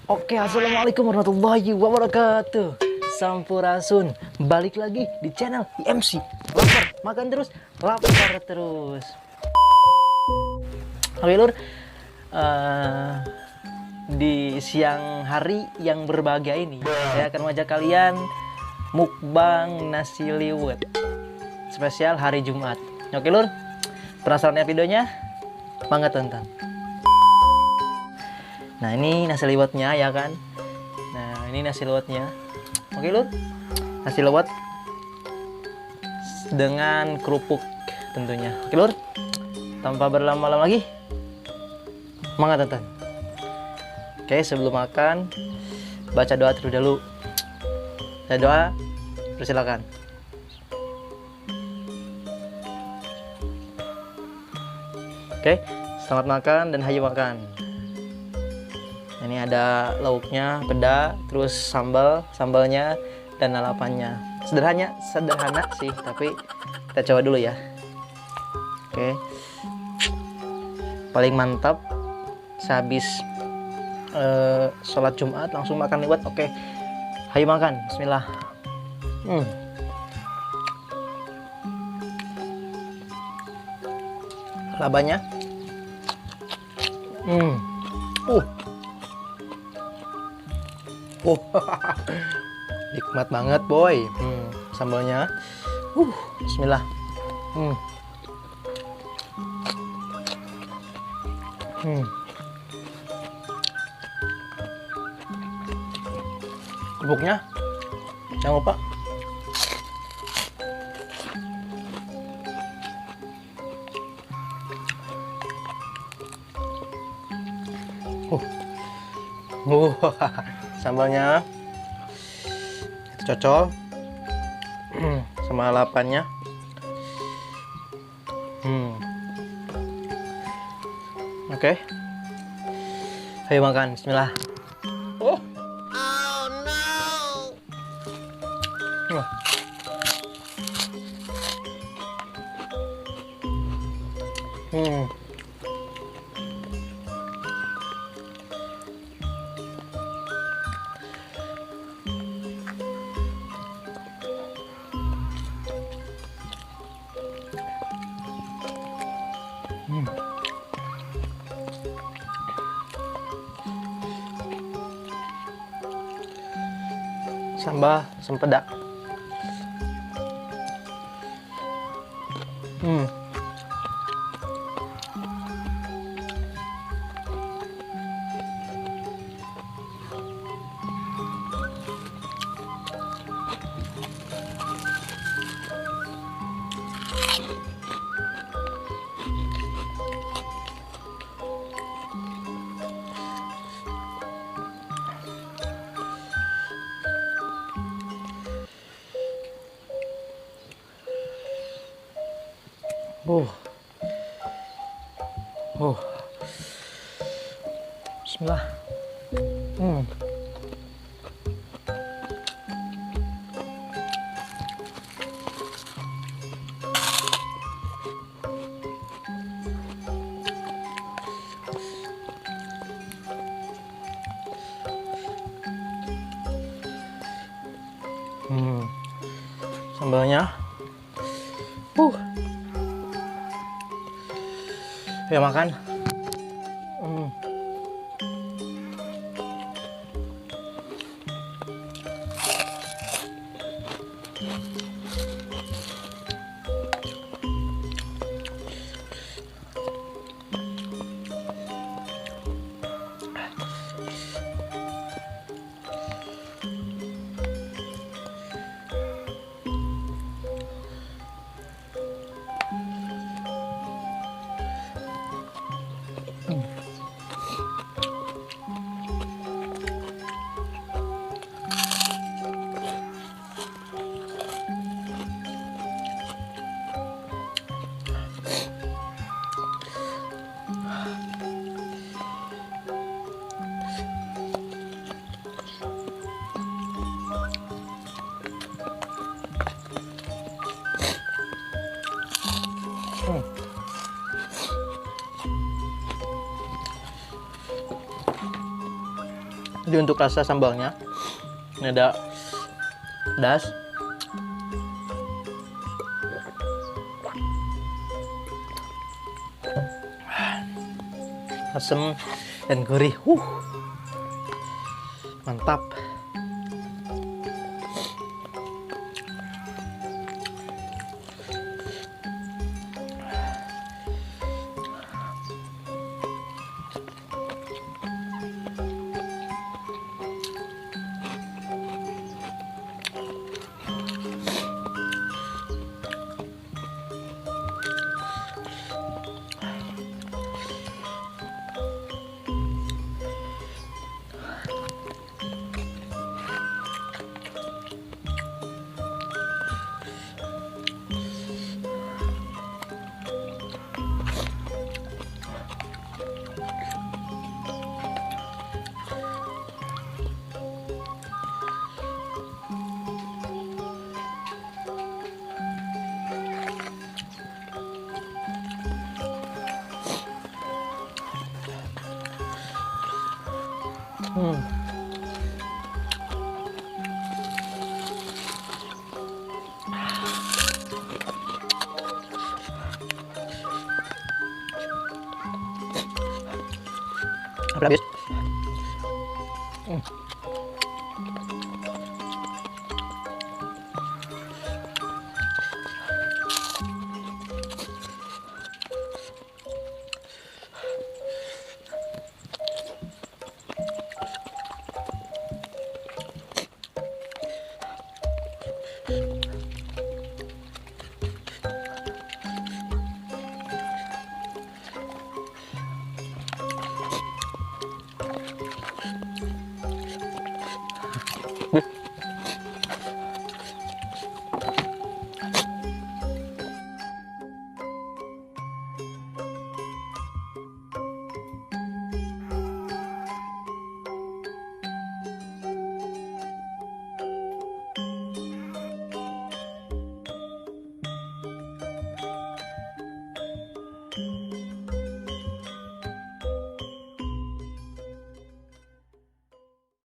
Oke, assalamualaikum warahmatullahi wabarakatuh. Sampurasun, balik lagi di channel IMC. Lapar, makan terus, lapar terus. Oke lur, di siang hari yang berbahagia ini, saya akan mengajak kalian mukbang nasi liwet spesial hari Jumat. Oke lur, penasaran ya videonya? Mangga tonton. Nah ini nasi liwetnya ya kan. Nah ini nasi liwetnya. Oke lur, nasi liwet dengan kerupuk tentunya. Oke lur, tanpa berlama-lama lagi, mangga tonton. Oke, sebelum makan baca doa terlebih dahulu. Saya doa, persilakan. Oke, selamat makan dan hayu makan. Ini ada lauknya, peda, terus sambalnya dan lalapannya. Sederhana sih, tapi kita coba dulu ya. Oke. Paling mantap sehabis sholat Jumat langsung makan liwet. Oke. Hayu makan. Bismillah. Labanya. Nikmat banget boy. Sambalnya. Bismillah. Kerupuknya jangan lupa. Sambalnya kita cocol sama lalapannya. Oke. Ayo makan. Bismillah. Oh no. Sambal sempeda. Bismillah. Sambalnya. Ya makan. Jadi untuk rasa sambalnya ini ada pedas, asam dan gurih. Mantap. Habis. Bih.